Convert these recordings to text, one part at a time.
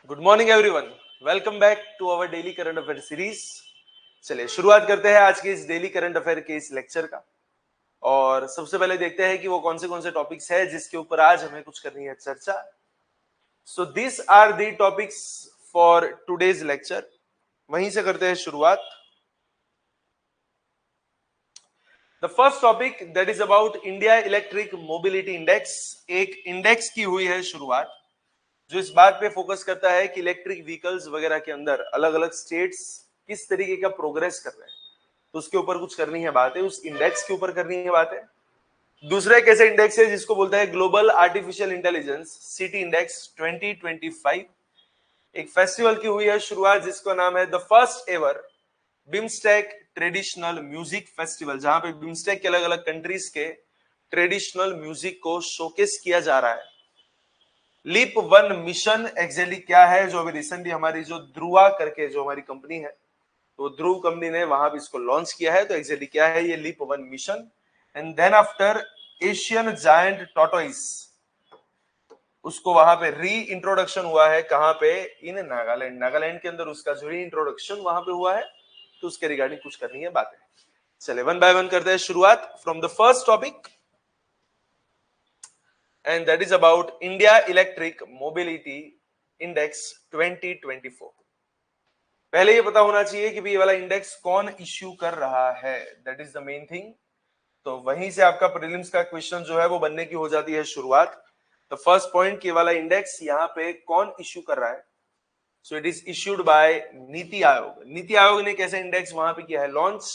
Good morning everyone, welcome back to our daily current affair series. चलिए शुरुआत करते हैं आज के इस डेली करंट अफेयर के इस लेक्चर का। और सबसे पहले देखते हैं कि वो कौन से टॉपिक्स है जिसके ऊपर आज हमें कुछ करनी है चर्चा। So this are the topics for today's lecture. वहीं से करते हैं शुरुआत। The first topic that is about India electric mobility index. एक इंडेक्स की हुई है शुरुआत जो इस बात पे फोकस करता है कि इलेक्ट्रिक व्हीकल्स वगैरह के अंदर अलग अलग स्टेट्स किस तरीके का प्रोग्रेस कर रहे हैं, तो उसके ऊपर कुछ करनी है बातें, उस इंडेक्स के ऊपर करनी है बातें। दूसरा एक ऐसे इंडेक्स है जिसको बोलता है global artificial intelligence city index 2025। एक फेस्टिवल की हुई है शुरुआत जिसका नाम है the first ever BIMSTEC traditional music festival, जहां पे बिम्स्टेक के अलग अलग कंट्रीज के ट्रेडिशनल म्यूजिक को शोकेस किया जा रहा है। लीप वन मिशन एग्जैक्टली क्या है, जो अभी रिसेंटली हमारी जो ध्रुवा करके जो हमारी कंपनी है, तो ध्रुव कंपनी ने वहां भी इसको लॉन्च किया है। तो एग्जैक्टली क्या है ये leap one mission. And then after Asian giant tortoise, उसको वहां पे री इंट्रोडक्शन हुआ है। कहां पे? इन नागालैंड। नागालैंड के अंदर उसका जो री इंट्रोडक्शन वहां पे हुआ है, तो उसके रिगार्डिंग कुछ करनी है बातें। चले वन बाय वन करते हैं शुरुआत from the first topic, and that is about India Electric Mobility Index 2024। पहले ये पता होना चाहिए कि ये वाला इंडेक्स कौन इश्यू कर रहा है, that is the main thing. तो वहीं से आपका प्रीलिम्स का क्वेश्चन जो है वो बनने की हो जाती है शुरुआत। द फर्स्ट पॉइंट कि वाला इंडेक्स यहाँ पे कौन इश्यू कर रहा है। सो it is issued by NITI Aayog. NITI Aayog ने कैसे इंडेक्स वहां पे किया है launch,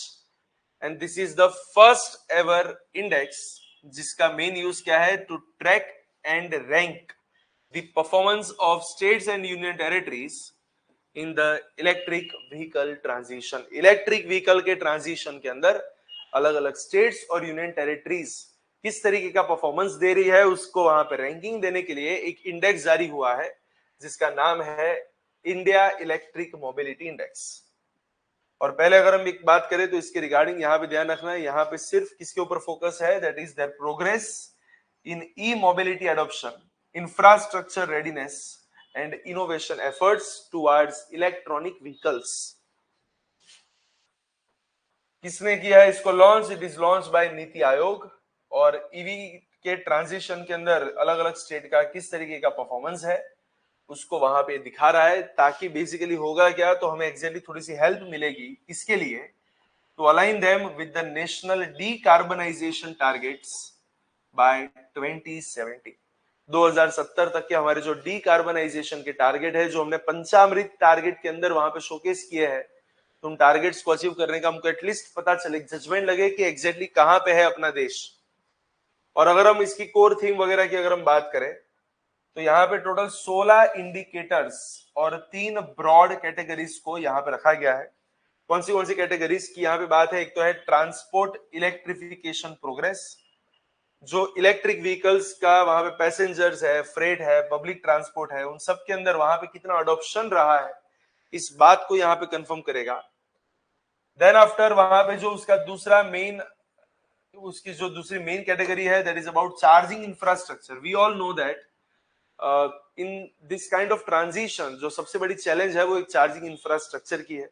and this is the first ever index जिसका मेन यूज क्या है, to track and rank the performance of states and union territories in the electric vehicle transition. Electric vehicle के ट्रांजिशन के अंदर अलग अलग स्टेट्स और यूनियन टेरिटरीज किस तरीके का परफॉर्मेंस दे रही है, उसको वहां पर रैंकिंग देने के लिए एक इंडेक्स जारी हुआ है जिसका नाम है इंडिया इलेक्ट्रिक मोबिलिटी इंडेक्स। और पहले अगर हम एक बात करें तो इसके रिगार्डिंग यहाँ पे ध्यान रखना है, यहाँ पे सिर्फ किसके ऊपर फोकस है, that is there progress in E mobility adoption, infrastructure readiness and innovation efforts towards electronic vehicles. किसने किया है इसको launch? It is launch by NITI Aayog. और ईवी के ट्रांजिशन के अंदर अलग अलग स्टेट का किस तरीके का परफॉर्मेंस है उसको वहां पे दिखा रहा है, ताकि बेसिकली होगा क्या, तो हमें एग्जैक्टली थोड़ी सी हेल्प मिलेगी इसके लिए, to align them with the national decarbonisation targets by 2070। 2070 तक के हमारे जो डीकार्बनाइजेशन के टारगेट है, जो हमने पंचामृत टारगेट के अंदर वहां पे शोकेस किए हैं, तो उन टारगेट्स को अचीव करने का हमको एटलीस्ट पता चले, जजमेंट लगे कि एग्जैक्टली कहां पे है अपना देश। और अगर हम इसकी कोर थीम वगैरह की अगर हम बात करें तो यहाँ पे टोटल 16 इंडिकेटर्स और 3 ब्रॉड कैटेगरीज को यहाँ पे रखा गया है। कौन सी कैटेगरीज की यहाँ पे बात है? एक तो है ट्रांसपोर्ट इलेक्ट्रिफिकेशन प्रोग्रेस, जो इलेक्ट्रिक व्हीकल्स का वहां पे पैसेंजर्स है, फ्रेट है, पब्लिक ट्रांसपोर्ट है, उन सब के अंदर वहां पे कितना अडॉप्शन रहा है, इस बात को यहाँ पे कंफर्म करेगा। देन आफ्टर वहां पे जो उसका दूसरा मेन, उसकी जो दूसरी मेन कैटेगरी है, that is about charging infrastructure. We all know that in this kind of transition जो सबसे बड़ी चैलेंज है वो एक चार्जिंग इंफ्रास्ट्रक्चर की है,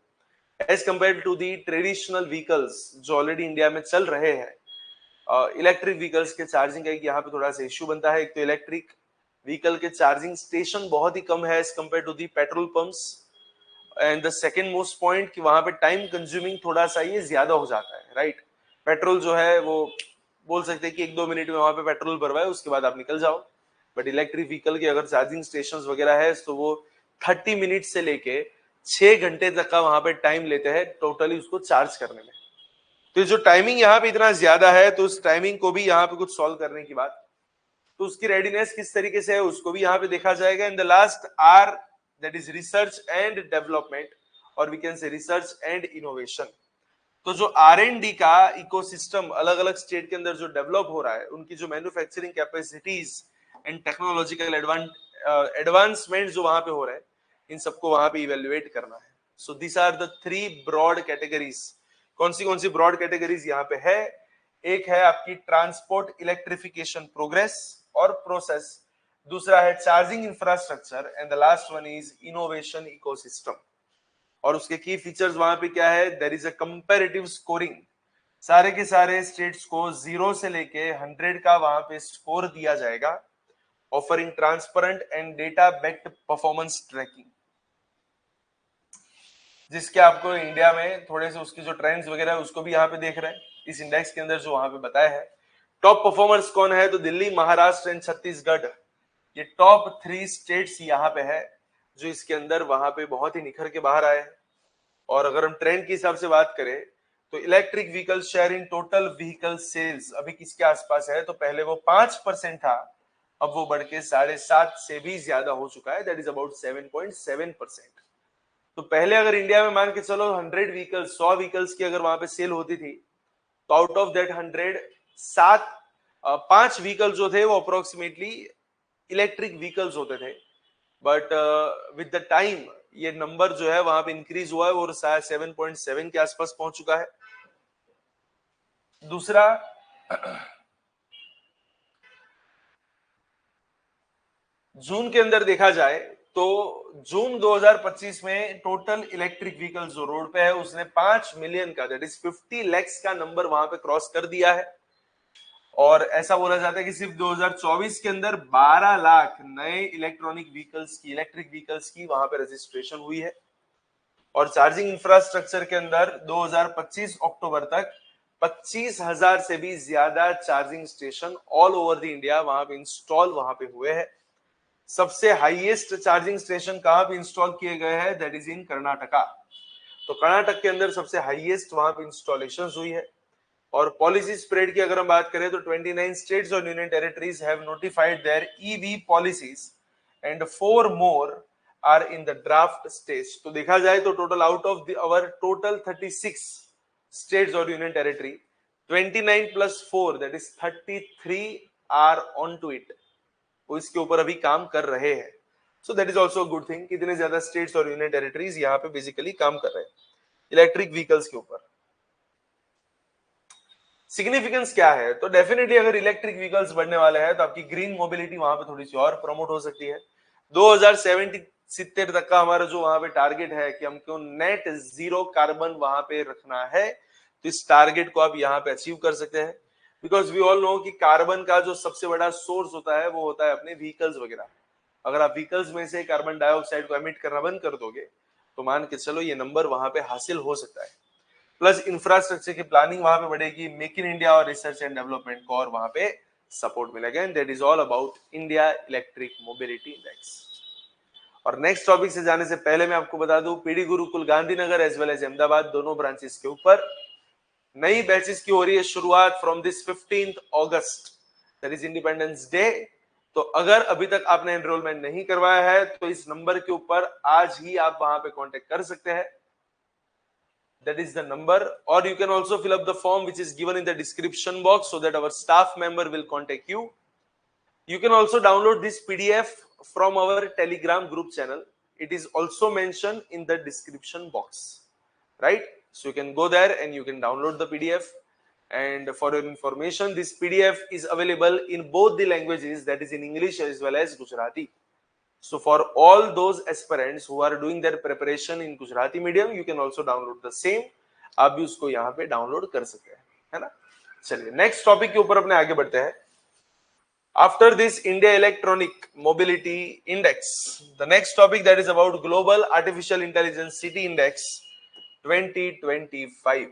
as compare to the traditional vehicles जो ऑलरेडी इंडिया में चल रहे हैं। इलेक्ट्रिक व्हीकल्स के चार्जिंग का यहाँ पे थोड़ा सा इश्यू बनता है। एक तो इलेक्ट्रिक व्हीकल के चार्जिंग स्टेशन बहुत ही कम है as compare to the petrol pumps, and the second most point कि वहां पे टाइम कंज्यूमिंग थोड़ा सा ये ज्यादा हो जाता है, राइट। पेट्रोल जो है वो बोल सकते हैं कि 1-2 मिनट में वहां पे पेट्रोल भरवाए, उसके बाद आप निकल जाओ। बट इलेक्ट्रिक व्हीकल के अगर चार्जिंग स्टेशन वगैरह है तो वो 30 मिनट से लेके 6 घंटे तक का वहां पे टाइम लेते हैं टोटली उसको चार्ज करने में। तो जो टाइमिंग यहाँ पे इतना ज्यादा है, तो उस टाइमिंग को भी यहाँ पे कुछ सॉल्व करने की बात, तो उसकी रेडीनेस किस तरीके से है उसको भी यहाँ पे देखा जाएगा। In the last R that is research and development, और we can say research and innovation. तो जो R&D का इकोसिस्टम अलग अलग स्टेट के अंदर जो डेवलप हो रहा है, उनकी जो manufacturing capacities and technological advancement जो वहां पे हो रहे हैं, इन सबको वहां पे इवेल्युएट करना है। So this are the 3 broad categories. कौन सी ब्रॉड कैटेगरीज यहाँ पे है? एक है आपकी ट्रांसपोर्ट इलेक्ट्रिफिकेशन प्रोग्रेस और प्रोसेस, दूसरा है charging infrastructure and the last one is innovation ecosystem. और उसके की फीचर्स वहां पे क्या है, there is a comparative scoring. सारे के सारे स्टेट्स को 0 से लेके 100 का वहां पे स्कोर दिया जाएगा, offering transparent and data based performance tracking, जिसके आपको इंडिया में थोड़े से उसकी जो ट्रेंड्स वगैरह है उसको भी यहाँ पे देख रहे हैं इस इंडेक्स के अंदर जो वहां पे बताया है। टॉप परफॉर्मर्स कौन है, तो दिल्ली, महाराष्ट्र एंड छत्तीसगढ़, ये टॉप 3 स्टेट्स यहाँ पे है जो इसके अंदर वहां पे बहुत ही निखर के बाहर आए हैं। और अगर हम ट्रेंड के हिसाब से बात करें तो electric vehicle share in total vehicle sales अभी किसके आसपास है, तो पहले वो 5% था, अब वो बढ़ के 7.5 से भी ज्यादा हो चुका है, दैट इज अबाउट 7.7%। तो पहले अगर इंडिया में मान के चलो 100 व्हीकल्स 100 व्हीकल्स की अगर वहां पे सेल होती थी, तो आउट ऑफ दैट 100 5 व्हीकल जो थे वो अप्रोक्सीमेटली इलेक्ट्रिक व्हीकल्स होते थे। बट विद द टाइम ये नंबर जो है वहां पे इंक्रीज हुआ है और 7.7 के आसपास पहुंच चुका है। दूसरा जून के अंदर देखा जाए तो जून 2025 में टोटल इलेक्ट्रिक व्हीकल जो रोड पे है उसने 5 मिलियन का, दैट इज 50 लैक्स का नंबर वहां पे क्रॉस कर दिया है। और ऐसा बोला जाता है कि सिर्फ 2024 के अंदर 12 लाख नए इलेक्ट्रिक व्हीकल्स की वहां पे रजिस्ट्रेशन हुई है। और चार्जिंग इंफ्रास्ट्रक्चर के अंदर 2025 अक्टूबर तक 25,000 से भी ज्यादा charging station all over the India वहां पे इंस्टॉल वहां पे हुए हैं। सबसे हाईएस्ट चार्जिंग स्टेशन कहां पे इंस्टॉल किए गए हैं, दैट इज इन कर्नाटका। तो कर्नाटक के अंदर सबसे हाईएस्ट वहां पे इंस्टॉलेशन हुई है। और पॉलिसी स्प्रेड की अगर हम बात करें तो 29 स्टेट्स और union territories have notified their EV policies and 4 more are in the draft stage. तो देखा जाए तो total out of our total 36 states और union territory, 29 plus 4 that is 33 are on to it, वो इसके ऊपर अभी काम कर रहे हैं। So that is also good thing, इतने ज्यादा स्टेट्स और यूनियन टेरिटरीज यहाँ पे बेसिकली काम कर रहे हैं इलेक्ट्रिक व्हीकल्स के ऊपर। सिग्निफिकेंस क्या है, तो डेफिनेटली अगर इलेक्ट्रिक व्हीकल्स बढ़ने वाले हैं तो आपकी ग्रीन मोबिलिटी वहां पे थोड़ी सी और प्रमोट हो सकती है। 2070 तक का हमारा जो वहां पे टारगेट है कि हमको नेट जीरो कार्बन वहां पे रखना है, तो इस टारगेट को आप यहाँ पे अचीव कर सकते हैं। बिकॉज वी ऑल नो कि कार्बन का जो सबसे बड़ा सोर्स होता है वो होता है अपने व्हीकल्स वगैरह। अगर आप व्हीकल्स में से कार्बन डाइऑक्साइड को एमिट करना बंद कर दोगे तो मान के चलो ये नंबर वहां पे हासिल हो सकता है। प्लस इंफ्रास्ट्रक्चर की प्लानिंग वहां पे बढ़ेगी, मेक इन इंडिया और रिसर्च एंड डेवलपमेंट को और वहां पे सपोर्ट मिलेगा। And that is all about India electric mobility index. और नेक्स्ट टॉपिक से जाने से पहले मैं आपको बता दूं, PD Gurukul Gandhinagar as well as Ahmedabad दोनों ब्रांचेस के ऊपर नई बैचेस की हो रही है शुरुआत from this 15 August, that is Independence Day. तो अगर अभी तक आपने एनरोलमेंट नहीं करवाया है तो इस नंबर के ऊपर आज ही आप वहां पे कांटेक्ट कर सकते हैं, that is the number, or you can also fill up the form which is given in the description box so that our staff member will contact you. You can also download this PDF from our Telegram group channel. It is also mentioned in the description box, right? So you can go there and you can download the PDF. And for your information, this PDF is available in both the languages, that is in English as well as Gujarati. So for all those aspirants who are doing their preparation in Gujarati medium, you can also download the same. आप भी उसको यहाँ पे download कर सकते हैं, है ना। चलिए नेक्स्ट टॉपिक के ऊपर अपने आगे बढ़ते हैं। After this India Electronic Mobility Index, the next topic that is about Global Artificial Intelligence City Index 2025।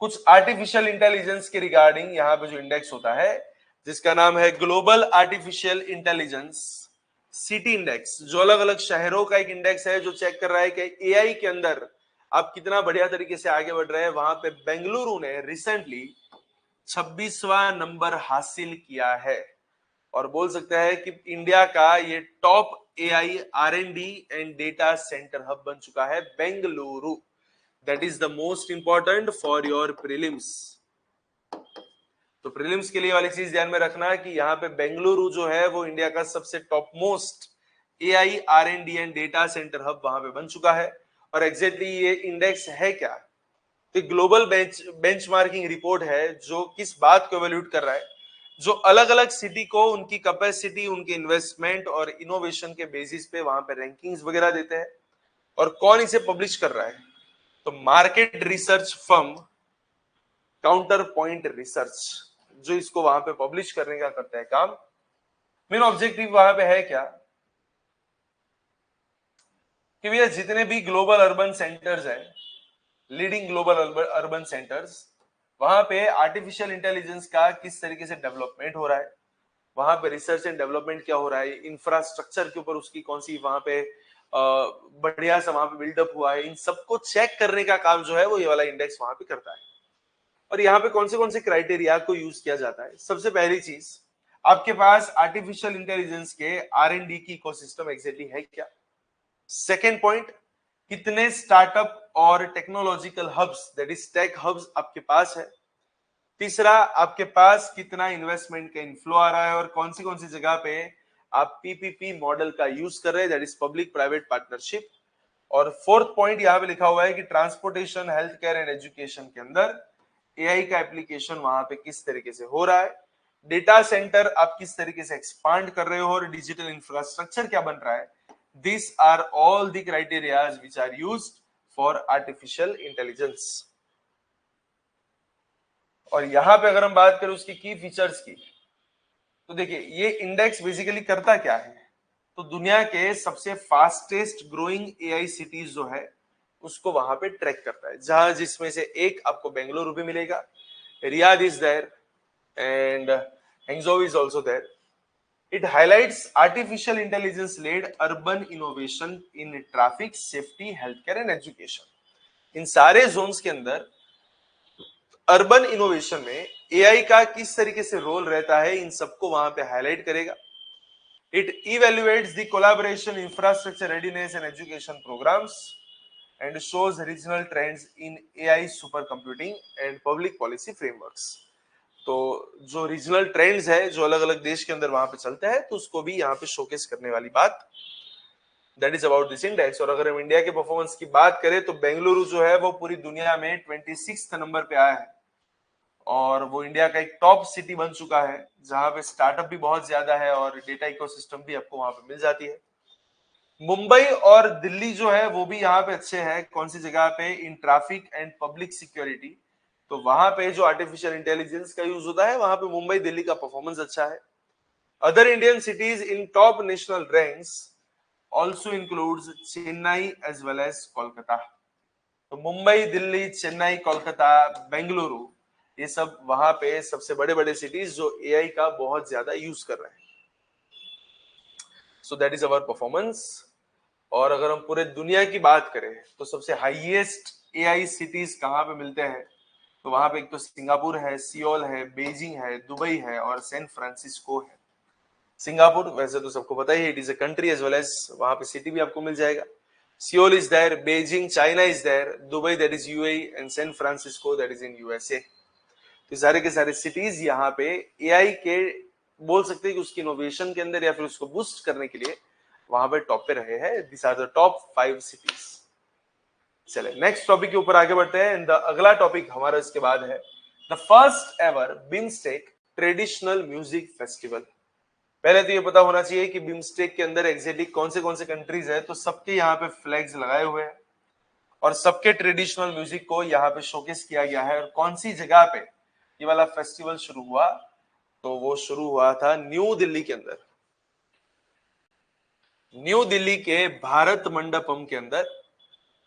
कुछ आर्टिफिशियल इंटेलिजेंस के रिगार्डिंग यहाँ पे जो इंडेक्स होता है जिसका नाम है global artificial intelligence city index, जो अलग अलग शहरों का एक इंडेक्स है जो चेक कर रहा है कि एआई के अंदर आप कितना बढ़िया तरीके से आगे बढ़ रहे हैं। वहां पे बेंगलुरु ने रिसेंटली 26वां नंबर हासिल किया है और बोल सकते हैं कि इंडिया का ये top AI R&D and data centre hub बन चुका है Bengaluru. That is the most important for your prelims. तो प्रीलिम्स के लिए वाली चीज ध्यान में रखना कि यहाँ पे बेंगलुरु जो है वो इंडिया का सबसे top most AI R&D and data centre hub वहां पे बन चुका है। और एग्जैक्टली ये इंडेक्स है क्या, तो ग्लोबल बेंचमार्किंग रिपोर्ट है जो किस बात को एवेल्यूट कर रहा है, जो अलग अलग सिटी को उनकी कैपेसिटी, उनके इन्वेस्टमेंट और इनोवेशन के बेसिस पे वहां पे रैंकिंग्स वगैरह देते हैं। और कौन इसे पब्लिश कर रहा है? तो market research firm counter point research जो इसको वहां पे पब्लिश करने का करता है काम। मेन ऑब्जेक्टिव वहां पे है क्या कि भैया जितने भी ग्लोबल अर्बन सेंटर्स हैं, लीडिंग ग्लोबल अर्बन सेंटर्स, वहां पे आर्टिफिशियल इंटेलिजेंस का किस तरीके से डेवलपमेंट हो रहा है, वहां पे रिसर्च एंड डेवलपमेंट क्या हो रहा है, इंफ्रास्ट्रक्चर के ऊपर उसकी कौन सी वहां पे बढ़िया सा वहां पे बिल्डअप हुआ है, इन सबको चेक करने का काम जो है वो ये वाला इंडेक्स वहां पे करता है। और यहाँ पे कौन से क्राइटेरिया को यूज किया जाता है? सबसे पहली चीज, आपके पास आर्टिफिशियल इंटेलिजेंस के R&D की इकोसिस्टम एग्जैक्टली है क्या? सेकेंड पॉइंट, कितने स्टार्टअप और technological hubs, that is tech hubs आपके पास है। तीसरा, आपके पास कितना इन्वेस्टमेंट का इनफ्लो आ रहा है और कौन सी जगह पे आप पीपीपी मॉडल का यूज कर रहे हैं, that is public private partnership. और फोर्थ पॉइंट यहाँ पे लिखा हुआ है कि transportation, health care and education के अंदर एआई का एप्लीकेशन वहां पे किस तरीके से हो रहा है, डेटा सेंटर आप किस तरीके से एक्सपांड कर रहे हो और डिजिटल इंफ्रास्ट्रक्चर क्या बन रहा है। This are all the criterias which are used for artificial intelligence. और यहां पे अगर हम बात करें उसकी की फीचर्स की, तो देखिए ये इंडेक्स बेसिकली करता क्या है, तो दुनिया के सबसे फास्टेस्ट ग्रोइंग एआई सिटीज जो है उसको वहां पे ट्रैक करता है, जहां जिसमें से एक आपको बेंगलुरु भी मिलेगा, Riyadh is there and Hangzhou is also there. It highlights artificial intelligence led urban innovation in traffic safety, health care and education. इन सारे जोन्स के अंदर अर्बन इनोवेशन में एआई का किस तरीके से रोल रहता है, इन सबको वहां पे हाईलाइट करेगा। It evaluates the collaboration, infrastructure readiness and education programmes and shows regional trends in AI super computing and public policy frameworks. तो जो रीजनल ट्रेंड्स है जो अलग अलग देश के अंदर वहां पे चलते हैं, तो उसको भी यहाँ पे शोकेस करने वाली बात, that is about this index. और अगर हम इंडिया के परफॉर्मेंस की बात करें तो बेंगलुरु जो है वो पूरी दुनिया में 26 नंबर पे आया है और वो इंडिया का एक टॉप सिटी बन चुका है, जहां पे स्टार्टअप भी बहुत ज्यादा है और डेटा इकोसिस्टम भी आपको वहां पे मिल जाती है। मुंबई और दिल्ली जो है वो भी यहाँ पे अच्छे हैं, कौन सी जगह पे, in traffic and public security. तो वहां पे जो आर्टिफिशियल इंटेलिजेंस का यूज होता है वहां पे मुंबई दिल्ली का परफॉर्मेंस अच्छा है। Other Indian cities in top national ranks also includes Chennai as well as Kolkata. तो मुंबई, दिल्ली, चेन्नई, कोलकाता, बेंगलुरु, ये सब वहां पे सबसे बड़े बड़े सिटीज जो एआई का बहुत ज्यादा यूज कर रहे हैं। So that is our performance. और अगर हम पूरे दुनिया की बात करें तो सबसे हाईएस्ट एआई सिटीज कहां पे मिलते हैं, तो वहां पे एक तो सिंगापुर है, सियोल है, बीजिंग है, दुबई है और सैन फ्रांसिस्को है। सिंगापुर वैसे तो सबको पता ही है, it is a country as well as वहां पे सिटी भी आपको मिल जाएगा। Seoul is there, Beijing China is there, Dubai that is UAE and San Francisco that is in USA. तो सारे के सारे सिटीज यहाँ पे एआई के, बोल सकते हैं कि उसकी इनोवेशन के अंदर या फिर उसको बूस्ट करने के लिए वहां पे टॉप पे रहे हैं। This are the top 5 cities. चले नेक्स्ट टॉपिक के ऊपर आगे बढ़ते हैं। अगला टॉपिक हमारा इसके बाद है the first ever BIMSTEC traditional music festival. पहले तो ये पता होना चाहिए कि बिम्स्टेक के अंदर एग्जैक्टली कौन से कंट्रीज है, तो सबके यहाँ पे फ्लैग्स लगाए हुए हैं और सबके ट्रेडिशनल म्यूजिक को यहाँ पे शोकेस किया गया है। और कौन सी जगह पे ये वाला फेस्टिवल शुरू हुआ, तो वो शुरू हुआ था न्यू दिल्ली के अंदर, न्यू दिल्ली के भारत मंडपम के अंदर।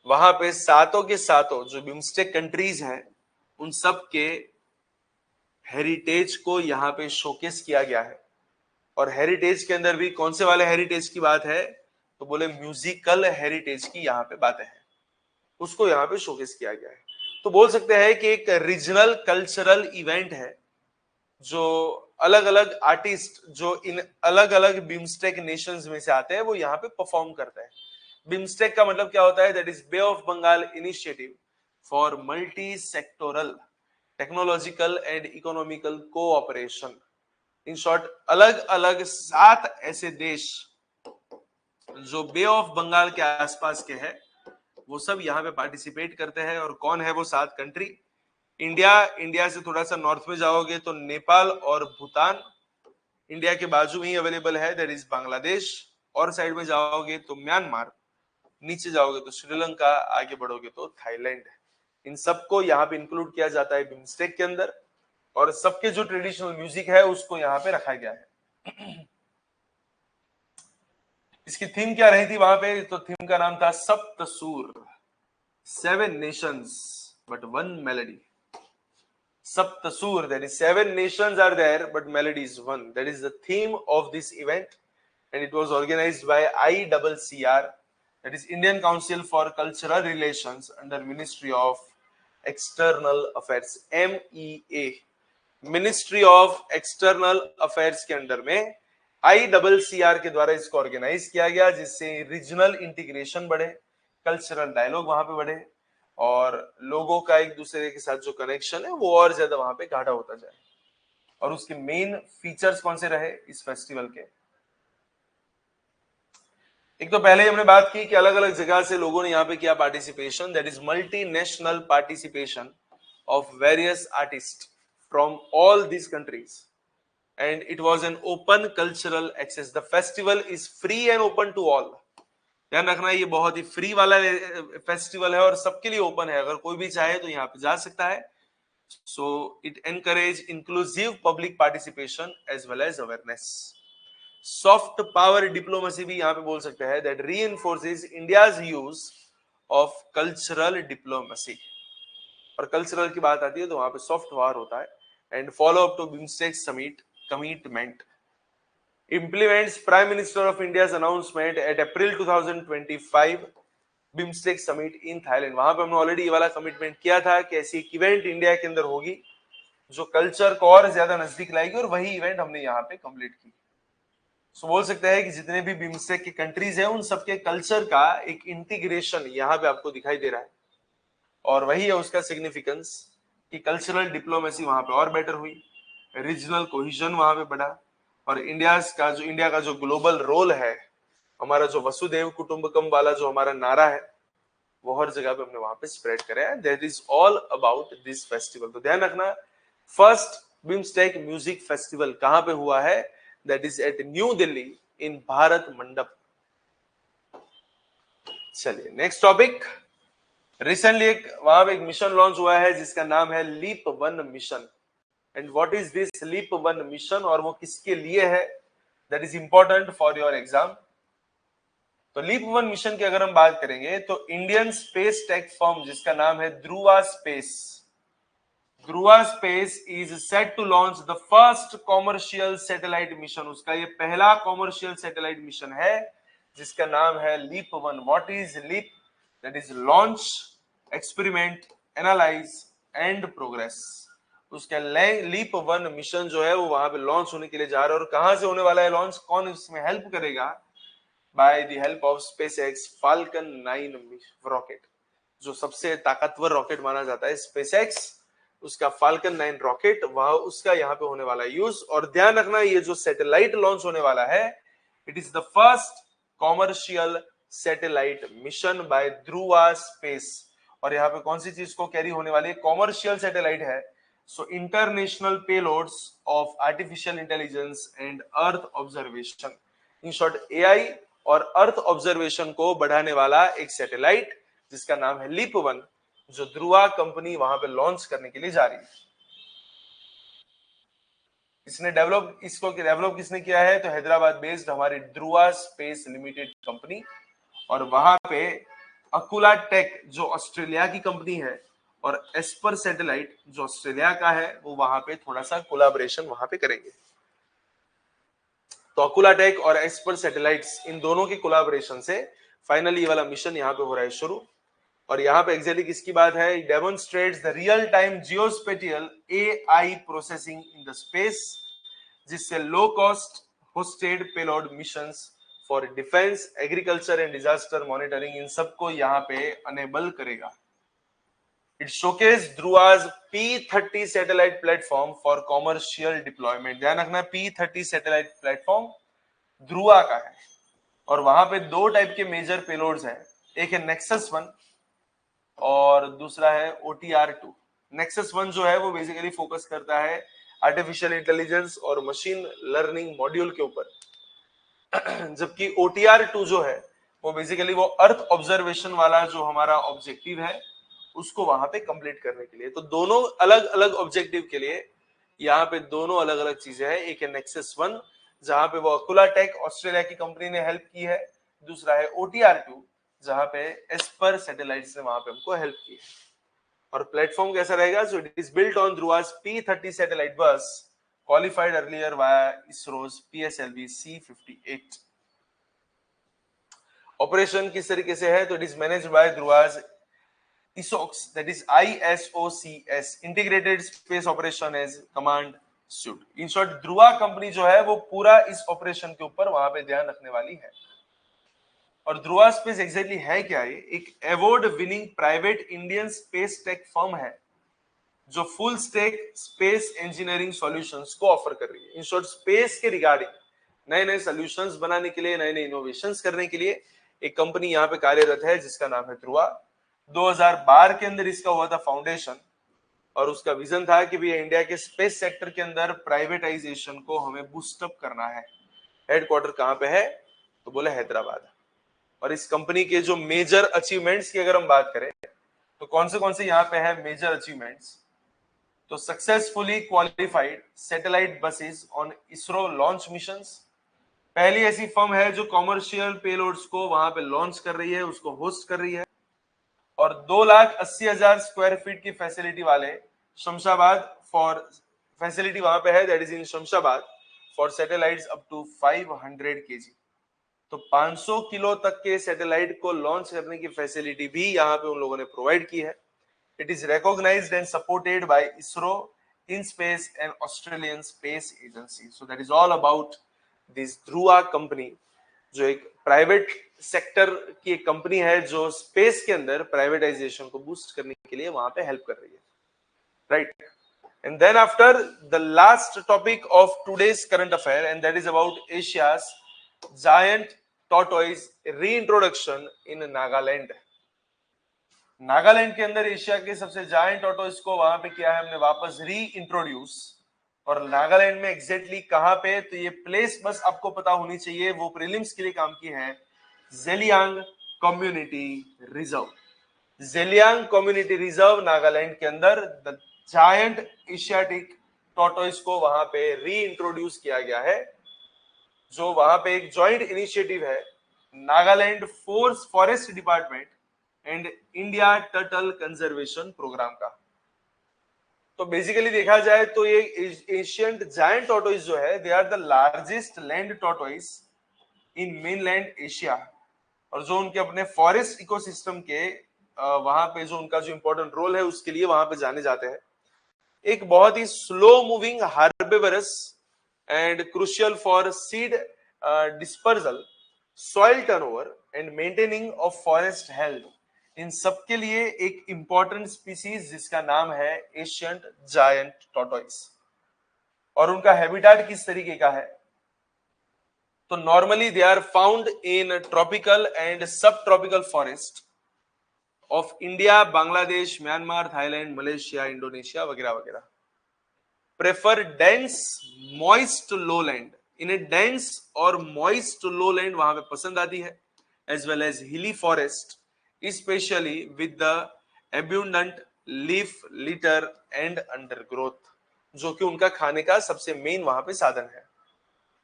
वहां पे सातों के सातों जो बिम्स्टेक कंट्रीज हैं उन सब के हेरिटेज को यहाँ पे शोकेस किया गया है। और हेरिटेज के अंदर भी कौन से वाले हेरिटेज की बात है, तो बोले म्यूजिकल हेरिटेज की यहाँ पे बातें हैं, उसको यहाँ पे शोकेस किया गया है। तो बोल सकते हैं कि एक रीजनल कल्चरल इवेंट है जो अलग अलग आर्टिस्ट जो इन अलग अलग बिम्स्टेक नेशंस में से आते हैं वो यहाँ पे परफॉर्म करते हैं। बिम्स्टेक का मतलब क्या होता है, that is bay of Bengal initiative for multi sectoral technological and economical cooperation. In short अलग अलग 7 ऐसे देश जो बे ऑफ बंगाल के आसपास के हैं वो सब यहाँ पे पार्टिसिपेट करते हैं। और कौन है वो 7 कंट्री, इंडिया से थोड़ा सा नॉर्थ में जाओगे तो नेपाल और भूटान इंडिया के बाजू में ही अवेलेबल है, दैट इज बांग्लादेश। और साइड में जाओगे तो म्यांमार, नीचे जाओगे तो श्रीलंका, आगे बढ़ोगे तो थाईलैंड। इन सबको यहाँ पे इंक्लूड किया जाता है बिम्स्टेक के अंदर, और सबके जो ट्रेडिशनल म्यूजिक है उसको यहाँ पे रखा गया है। इसकी थीम क्या रही थी वहां पे? तो थीम का नाम था सप्त सूर, 7 nations but 1 melody. Sapta Sur, that is 7 nations are there but melody is one. That is the theme of this event, and it was organized by ICCR, that is Indian Council for Cultural Relations under Ministry of External Affairs, MEA. Ministry of external affairs के under में ICCR के द्वारा इसको organise किया गया, जिससे regional integration बढ़े, cultural dialogue वहां पे बढ़े, और लोगों का एक दूसरे के साथ जो कनेक्शन है वो और ज्यादा वहां पे गाढ़ा होता जाए। और उसके मेन फीचर्स कौन से रहे इस फेस्टिवल के? एक तो पहले ही हमने बात की कि अलग अलग जगह से लोगों ने यहाँ पे किया participation, that is multinational participation of various artist from all these countries, and it was an open cultural access. The festival is free and open to all. ध्यान रखना ये बहुत ही फ्री वाला फेस्टिवल है और सबके लिए ओपन है, अगर कोई भी चाहे तो यहाँ पे जा सकता है। So it encourage inclusive public participation as well as awareness. Soft power diplomacy भी यहाँ पे बोल सकते हैं, that reinforces India's use of cultural diplomacy. और कल्चरल की बात आती है तो वहां पे सॉफ्ट पावर होता है। And follow up to BIMSTEC summit commitment, implements Prime Minister of India's announcement at April 2025 BIMSTEC summit in Thailand. वहां पे हमने ऑलरेडी ये वाला कमिटमेंट किया था कि ऐसी एक इवेंट इंडिया के अंदर होगी जो कल्चर को और ज्यादा नजदीक लाएगी, और वही इवेंट हमने यहाँ पे कंप्लीट की। सो बोल सकते हैं कि जितने भी बिम्स्टेक के कंट्रीज हैं उन सबके कल्चर का एक इंटीग्रेशन यहाँ पे आपको दिखाई दे रहा है, और वही है उसका सिग्निफिकेंस कि कल्चरल डिप्लोमेसी वहां पे और बेटर हुई, रीजनल कोहिजन वहां पे बढ़ा, और इंडिया का जो ग्लोबल रोल है, हमारा जो वसुदेव कुटुंबकम वाला जो हमारा नारा है, वो हर जगह पे हमने वहां पे स्प्रेड करा है। That is all about this festival. तो ध्यान रखना, फर्स्ट बिम्स्टेक म्यूजिक फेस्टिवल कहां पे हुआ है? That is at New Delhi in Bharat Mandap. चलिए नेक्स्ट टॉपिक। रिसेंटली वहां पे एक मिशन लॉन्च हुआ है जिसका नाम है leap 1 mission. And what is this leap 1 mission, और वो किसके लिए है? That is important for your exam. तो लीप 1 मिशन की अगर हम बात करेंगे तो इंडियन स्पेस टेक फर्म जिसका नाम है Dhruva Space is set to launch the first commercial satellite mission. उसका ये पहला कॉमर्शियल सैटेलाइट मिशन है जिसका नाम है leap 1। What is leap? That is launch, experiment, analyse and progress. उसका लीप 1 मिशन जो है वो वहां पे लॉन्च होने के लिए जा रहा है। और कहां से होने वाला है लॉन्च? कौन इसमें हेल्प करेगा? By the help of SpaceX falcon 9 rocket, जो सबसे ताकतवर रॉकेट माना जाता है स्पेसएक्स, उसका फाल्कन 9 रॉकेट, वहां उसका यहाँ पे होने वाला यूज। और ध्यान रखना, ये जो सैटेलाइट लॉन्च होने वाला है, it is the first commercial satellite mission by Dhruva Space. और यहाँ पे कौन सी चीज को कैरी होने वाली है? कॉमर्शियल सैटेलाइट है, so international payloads of artificial intelligence and earth observation, in short AI और अर्थ ऑब्जर्वेशन को बढ़ाने वाला एक सैटेलाइट जिसका नाम है लीप 1, जो ध्रुवा कंपनी वहां पे लॉन्च करने के लिए जा रही है। इसको डेवलप किसने किया है? तो हैदराबाद बेस्ड हमारी ध्रुवा स्पेस लिमिटेड कंपनी। और वहां पे अकुला टेक जो ऑस्ट्रेलिया की कंपनी है, और एस्पर सैटेलाइट जो ऑस्ट्रेलिया का है, वो वहां पे थोड़ा सा कोलैबोरेशन वहां पे करेंगे। तो अकुला टेक और एस्पर सैटेलाइट्स, इन दोनों के कोलैबोरेशन से फाइनली ये वाला मिशन यहाँ पे हो रहा है शुरू। और यहाँ पे एग्जैक्टली किसकी बात है? Demonstrates the real time geospatial AI processing in the space, जिससे low cost hosted payload missions for defence, agriculture and disaster monitoring, इन सबको यहाँ पे अनेबल करेगा। It showcased Dhruva's P30 satellite platform for commercial deployment. ध्यान रखना, P30 satellite platform Dhruva का है, और वहां पे दो टाइप के मेजर पेलोड्स हैं, एक है नेक्सस 1 और दूसरा है OTR2। नेक्सस 1 जो है वो बेसिकली फोकस करता है आर्टिफिशियल इंटेलिजेंस और मशीन लर्निंग मॉड्यूल के ऊपर, जबकि OTR2 जो है वो बेसिकली वो अर्थ ऑब्जर्वेशन वाला जो हमारा ऑब्जेक्टिव है उसको वहां पे कंप्लीट करने के लिए। तो दोनों अलग अलग ऑब्जेक्टिव के लिए यहाँ पे दोनों अलग अलग चीजें हैं। एक है नेक्सस 1 जहां पे वो अकुला टेक ऑस्ट्रेलिया की कंपनी ने हेल्प की है, दूसरा है OTR2 जहां पे एस्पर सैटेलाइट्स ने वहां पे हमको हेल्प की है। और प्लेटफॉर्म कैसा रहेगा? So it is built on Dhruva's P30 satellite bus qualified earlier via ISRO's PSLV C58। Operation किस तरीके से है? तो it is managed by Dhruva's ISOCS, that is ISOCS, Integrated Space Operation as Command Suite। In short Dhruva company जो है वो पूरा इस ऑपरेशन के ऊपर वहां पे ध्यान रखने वाली है। और ध्रुवा स्पेस एग्जैक्टली है क्या? ये एक award winning private Indian space tech firm है जो full stack space engineering solutions को ऑफर कर रही है। इन शॉर्ट स्पेस के रिगार्डिंग नए नए सॉल्यूशंस बनाने के लिए, नए नए इनोवेशंस करने के लिए एक कंपनी यहाँ पे कार्यरत है जिसका नाम है ध्रुवा। 2012 के अंदर इसका हुआ था फाउंडेशन और उसका विजन था कि भैया इंडिया के स्पेस सेक्टर के अंदर प्राइवेटाइजेशन को हमें बूस्टअप करना है। हेडक्वार्टर कहाँ पे है? तो बोले हैदराबाद। और इस कंपनी के जो मेजर अचीवमेंट्स की अगर हम बात करें तो कौन से यहाँ पे है मेजर अचीवमेंट्स? तो successfully qualified satellite buses on ISRO launch missions. पहली ऐसी फर्म है जो कॉमर्शियल पेलोड्स को वहां पे लॉन्च कर रही है, उसको होस्ट कर रही है। और 2,80,000 स्क्वायर फीट की फैसिलिटी वाले शमशाबाद फॉर फैसिलिटी वहां पे है, that is in Shamshabad for satellites up to 500 kg। तो 500 किलो तक के सैटेलाइट को लॉन्च करने की फैसिलिटी भी यहाँ पे उन लोगों ने प्रोवाइड की है। It is recognized and supported by ISRO, IN-SPACe and Australian Space Agency. So that is all about this Dhruva company, जो एक प्राइवेट सेक्टर की एक कंपनी है जो स्पेस के अंदर प्राइवेटाइजेशन को बूस्ट करने के लिए वहां पे हेल्प कर रही है, right. And then after the last topic of today's current affair, and that is about Asia's giant tortoise reintroduction in Nagaland। Nagaland के अंदर एशिया के सबसे जायंट टॉर्टोइस को वहां पे किया है हमने वापस री इंट्रोड्यूस। और नागालैंड में एग्जैक्टली कहां पे? तो ये प्लेस बस आपको पता होनी चाहिए, वो प्रीलिम्स के लिए काम की है। Zeliang community reserve, Zeliang community reserve Nagaland के अंदर द जायंट एशियाटिक टॉर्टोइस को वहां पे री इंट्रोड्यूस किया गया है, जो वहां पे एक जॉइंट इनिशिएटिव है Nagaland forest department and India turtle conservation programme का। तो बेसिकली देखा जाए तो ये एशियंट जायंट टॉर्टोइस जो है, they are the largest land tortoise in mainland Asia. और जो उनके अपने फॉरेस्ट इकोसिस्टम के वहां पे जो उनका जो इंपॉर्टेंट रोल है उसके लिए वहां पे जाने जाते हैं। एक बहुत ही slow moving herbivorous and crucial for seed dispersal, soil turnover and maintaining of forest health, इन सब के लिए एक इंपॉर्टेंट स्पीसीज जिसका नाम है एशियंट जायंट टॉर्टोइस। और उनका हैबिटेट किस तरीके का है? तो normally they are found in tropical and subtropical forest of India, Bangladesh, Myanmar, Thailand, Malaysia, Indonesia वगैरह वगैरह। प्रेफर डेंस मॉइस्ट लोलैंड, इन्हें डेंस और मॉइस्ट लोलैंड वहां पे पसंद आती है, as well as hilly forest, especially with the abundant leaf litter and undergrowth, जो कि उनका खाने का सबसे मेन वहां पे साधन है।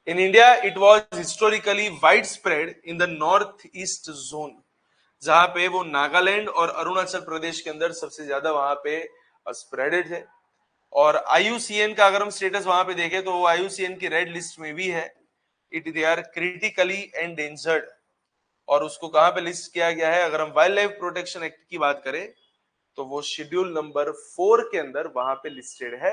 In India it was historically wide spread in the north east zone, जहां पे वो नागालैंड और अरुणाचल प्रदेश के अंदर सबसे ज्यादा वहां पे स्प्रेडेड थे। और IUCN का अगर हम स्टेटस वहां पे देखें तो वो IUCN की रेड लिस्ट में भी है। It they are critically endangered. और उसको कहां पे लिस्ट किया गया है? अगर हम वाइल्ड लाइफ प्रोटेक्शन एक्ट की बात करें तो वो शेड्यूल नंबर 4 के अंदर वहां पे लिस्टेड है,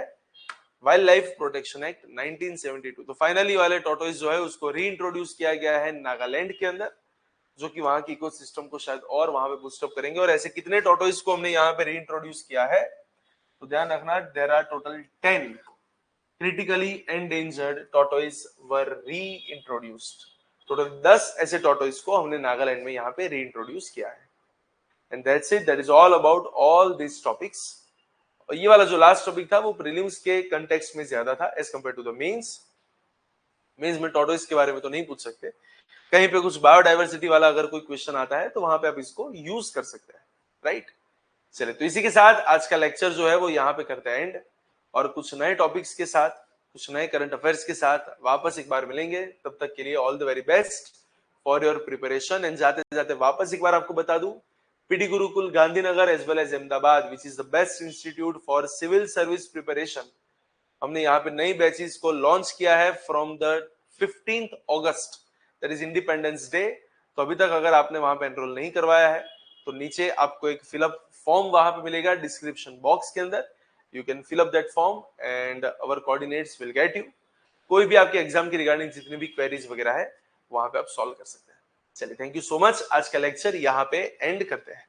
वाइल्ड लाइफ प्रोटेक्शन एक्ट 1972। तो फाइनली वाले टॉर्टोइस जो है उसको रीइंट्रोड्यूस किया गया है नागालैंड के अंदर, जो कि वहां की इकोसिस्टम को शायद और वहां पे बूस्टअप करेंगे। और ऐसे कितने टॉर्टोइस को हमने यहाँ पे रीइंट्रोड्यूस किया है? तो ध्यान रखना, there are total 10 critically endangered tortoise were reintroduced. Total 10 ऐसे टॉर्टोइस को हमने नागालैंड में यहाँ पे रीइंट्रोड्यूस किया है। And that's it, that is all about all this topics. और ये वाला जो लास्ट टॉपिक था वो प्रीलिम्स के कंटेक्स्ट में ज्यादा था as compare to the mains. Mains में टॉर्टोइस के बारे में तो नहीं पूछ सकते, कहीं पे कुछ बायोडाइवर्सिटी वाला अगर कोई क्वेश्चन आता है तो वहां पे आप इसको यूज कर सकते हैं, राइट। चलिए, तो इसी के साथ आज का लेक्चर जो है वो यहाँ पे करते हैं एंड, और कुछ नए टॉपिक्स के साथ, कुछ नए करंट अफेयर्स के साथ वापस एक बार मिलेंगे। तब तक के लिए all the very best for your preparation. And जाते जाते वापस एक बार आपको बता दूं, PD Gurukul Gandhinagar as well as Ahmedabad which is the best institute for civil service preparation, हमने यहाँ पे नई बैचेस को लॉन्च किया है from the 15th August, that is Independence Day. तो अभी तक अगर आपने वहां पे एनरोल नहीं करवाया है तो नीचे आपको एक फिलअप फॉर्म वहां पे मिलेगा डिस्क्रिप्शन बॉक्स के अंदर, you can fill up that form and our coordinators will get you. कोई भी आपके एग्जाम की रिगार्डिंग जितनी भी क्वेरीज वगैरह है वहां पे आप सॉल्व कर सकते हैं। चलिए, थैंक यू सो मच। आज का लेक्चर यहाँ पे एंड करते हैं।